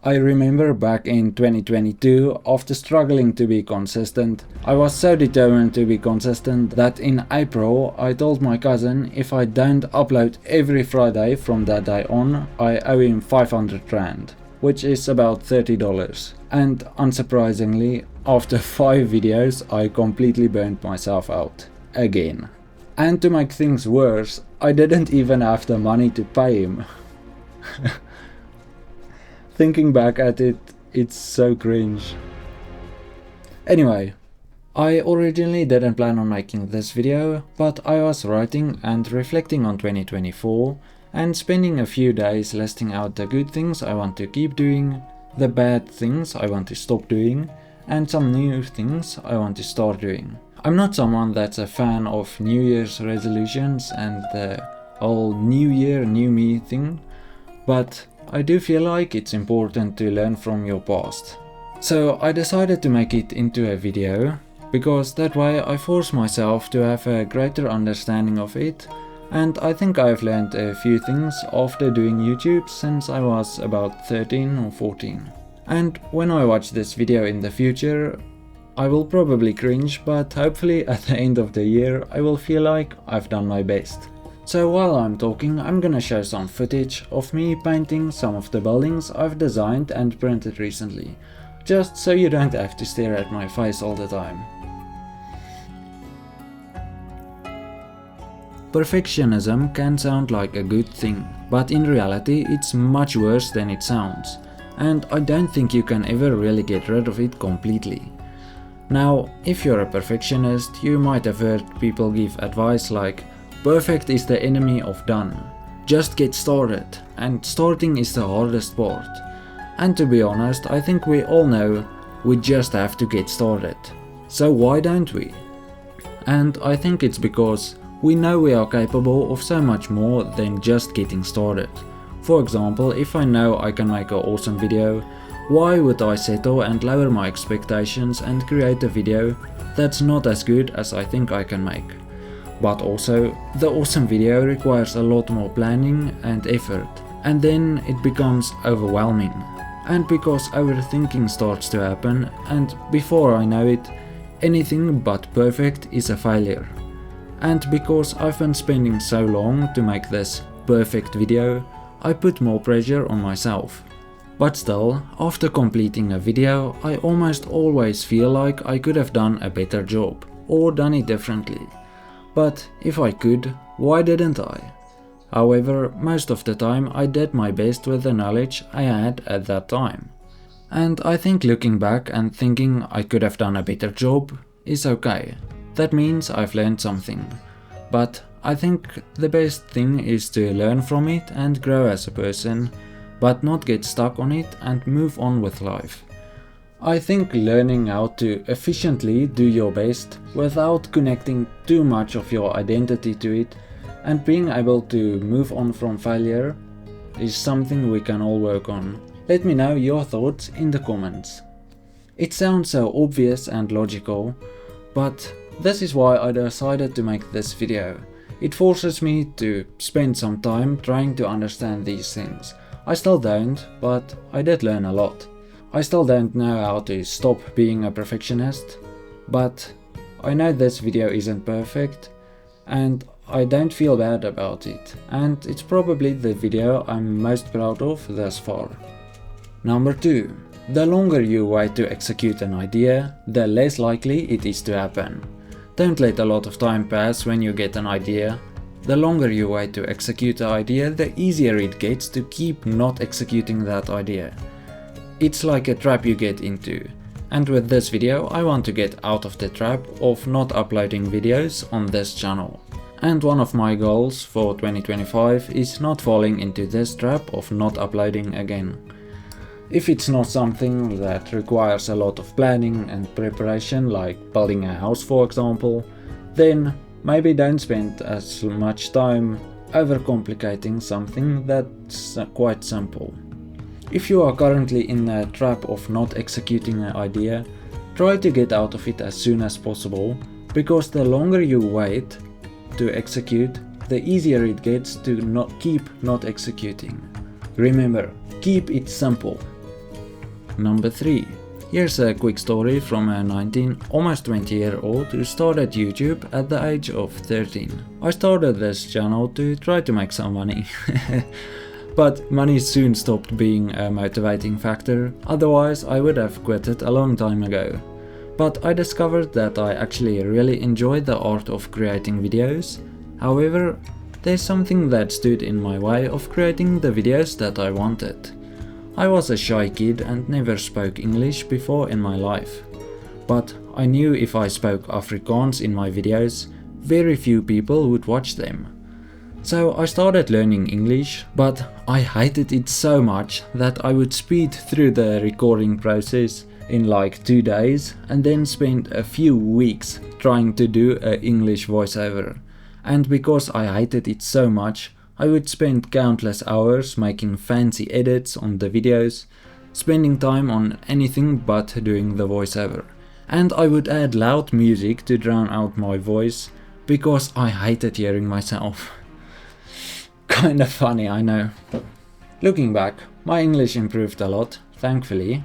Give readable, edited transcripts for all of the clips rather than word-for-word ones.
I remember back in 2022, after struggling to be consistent, I was so determined to be consistent that in April I told my cousin if I don't upload every Friday from that day on, I owe him 500 rand, which is about $30. And unsurprisingly, after 5 videos I completely burnt myself out. Again. And to make things worse, I didn't even have the money to pay him. Thinking back at it, it's so cringe. Anyway, I originally didn't plan on making this video, but I was writing and reflecting on 2024 and spending a few days listing out the good things I want to keep doing, the bad things I want to stop doing, and some new things I want to start doing. I'm not someone that's a fan of New Year's resolutions and the whole New Year, New Me thing, but I do feel like it's important to learn from your past. So I decided to make it into a video, because that way I force myself to have a greater understanding of it, and I think I've learned a few things after doing YouTube since I was about 13 or 14. And when I watch this video in the future, I will probably cringe, but hopefully at the end of the year I will feel like I've done my best. So while I'm talking, I'm gonna show some footage of me painting some of the buildings I've designed and printed recently, just so you don't have to stare at my face all the time. Perfectionism can sound like a good thing, but in reality it's much worse than it sounds, and I don't think you can ever really get rid of it completely. Now, if you're a perfectionist, you might have heard people give advice like, perfect is the enemy of done. Just get started, and starting is the hardest part. And to be honest, I think we all know we just have to get started. So why don't we? And I think it's because we know we are capable of so much more than just getting started. For example, if I know I can make an awesome video, why would I settle and lower my expectations and create a video that's not as good as I think I can make? But also, the awesome video requires a lot more planning and effort, and then it becomes overwhelming. And because overthinking starts to happen, and before I know it, anything but perfect is a failure. And because I've been spending so long to make this perfect video, I put more pressure on myself. But still, after completing a video, I almost always feel like I could have done a better job, or done it differently. But if I could, why didn't I? However, most of the time I did my best with the knowledge I had at that time. And I think looking back and thinking I could have done a better job is okay. That means I've learned something. But I think the best thing is to learn from it and grow as a person, but not get stuck on it and move on with life. I think learning how to efficiently do your best without connecting too much of your identity to it and being able to move on from failure is something we can all work on. Let me know your thoughts in the comments. It sounds so obvious and logical, but this is why I decided to make this video. It forces me to spend some time trying to understand these things. I still don't, but I did learn a lot. I still don't know how to stop being a perfectionist, but I know this video isn't perfect and I don't feel bad about it, and it's probably the video I'm most proud of thus far. Number 2. The longer you wait to execute an idea, the less likely it is to happen. Don't let a lot of time pass when you get an idea. The longer you wait to execute an idea, the easier it gets to keep not executing that idea. It's like a trap you get into, and with this video I want to get out of the trap of not uploading videos on this channel. And one of my goals for 2025 is not falling into this trap of not uploading again. If it's not something that requires a lot of planning and preparation, like building a house for example, then maybe don't spend as much time overcomplicating something that's quite simple. If you are currently in a trap of not executing an idea, try to get out of it as soon as possible, because the longer you wait to execute, the easier it gets to keep not executing. Remember, keep it simple. Number 3. Here's a quick story from a 19, almost 20-year-old who started YouTube at the age of 13. I started this channel to try to make some money. But money soon stopped being a motivating factor, otherwise I would have quit it a long time ago. But I discovered that I actually really enjoyed the art of creating videos. However, there's something that stood in my way of creating the videos that I wanted. I was a shy kid and never spoke English before in my life. But I knew if I spoke Afrikaans in my videos, very few people would watch them. So I started learning English, but I hated it so much that I would speed through the recording process in like 2 days and then spend a few weeks trying to do an English voiceover. And because I hated it so much, I would spend countless hours making fancy edits on the videos, spending time on anything but doing the voiceover. And I would add loud music to drown out my voice, because I hated hearing myself. Kinda funny, I know. Looking back, my English improved a lot, thankfully.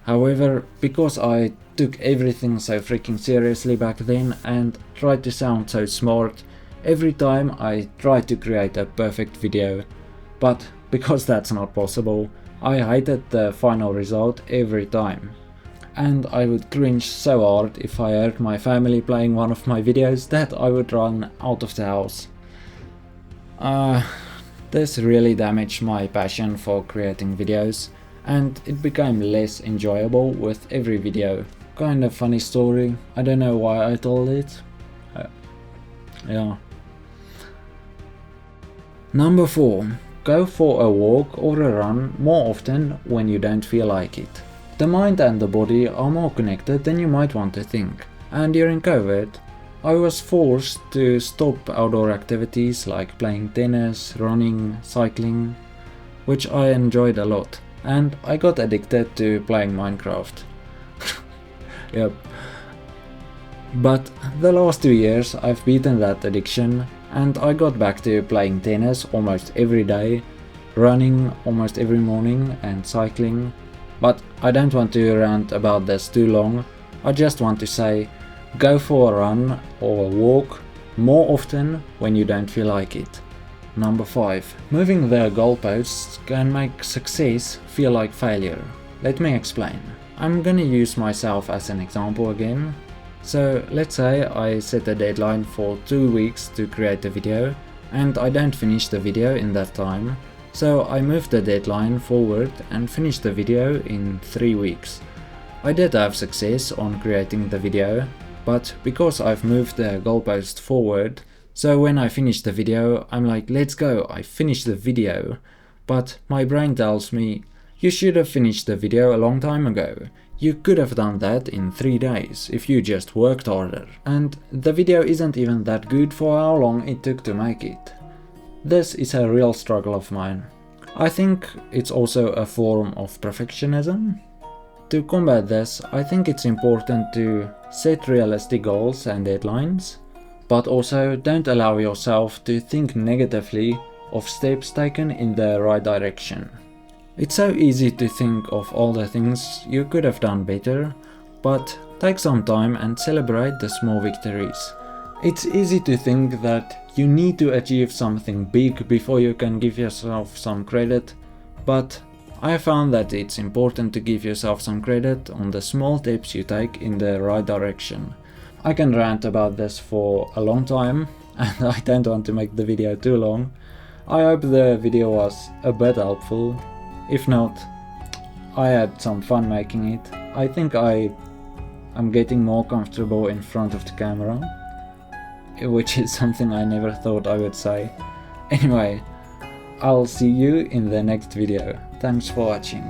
However, because I took everything so freaking seriously back then and tried to sound so smart, every time I tried to create a perfect video, but because that's not possible, I hated the final result every time. And I would cringe so hard if I heard my family playing one of my videos that I would run out of the house. This really damaged my passion for creating videos, and it became less enjoyable with every video. Kind of funny story, I don't know why I told it. Yeah. Number 4. Go for a walk or a run more often when you don't feel like it. The mind and the body are more connected than you might want to think, and during COVID, I was forced to stop outdoor activities like playing tennis, running, cycling, which I enjoyed a lot, and I got addicted to playing Minecraft. Yep. But the last 2 years I've beaten that addiction, and I got back to playing tennis almost every day, running almost every morning and cycling. But I don't want to rant about this too long, I just want to say, go for a run or a walk more often when you don't feel like it. Number 5. Moving the goalposts can make success feel like failure. Let me explain. I'm gonna use myself as an example again. So let's say I set a deadline for 2 weeks to create a video and I don't finish the video in that time. So I moved the deadline forward and finished the video in 3 weeks. I did have success on creating the video, but because I've moved the goalpost forward, so when I finish the video, I'm like, let's go, I finished the video. But my brain tells me, you should have finished the video a long time ago. You could have done that in 3 days if you just worked harder. And the video isn't even that good for how long it took to make it. This is a real struggle of mine. I think it's also a form of perfectionism. To combat this, I think it's important to set realistic goals and deadlines, but also don't allow yourself to think negatively of steps taken in the right direction. It's so easy to think of all the things you could have done better, but take some time and celebrate the small victories. It's easy to think that you need to achieve something big before you can give yourself some credit, but I found that it's important to give yourself some credit on the small steps you take in the right direction. I can rant about this for a long time, and I don't want to make the video too long. I hope the video was a bit helpful. If not, I had some fun making it. I think I'm getting more comfortable in front of the camera, which is something I never thought I would say. Anyway, I'll see you in the next video. Thanks for watching.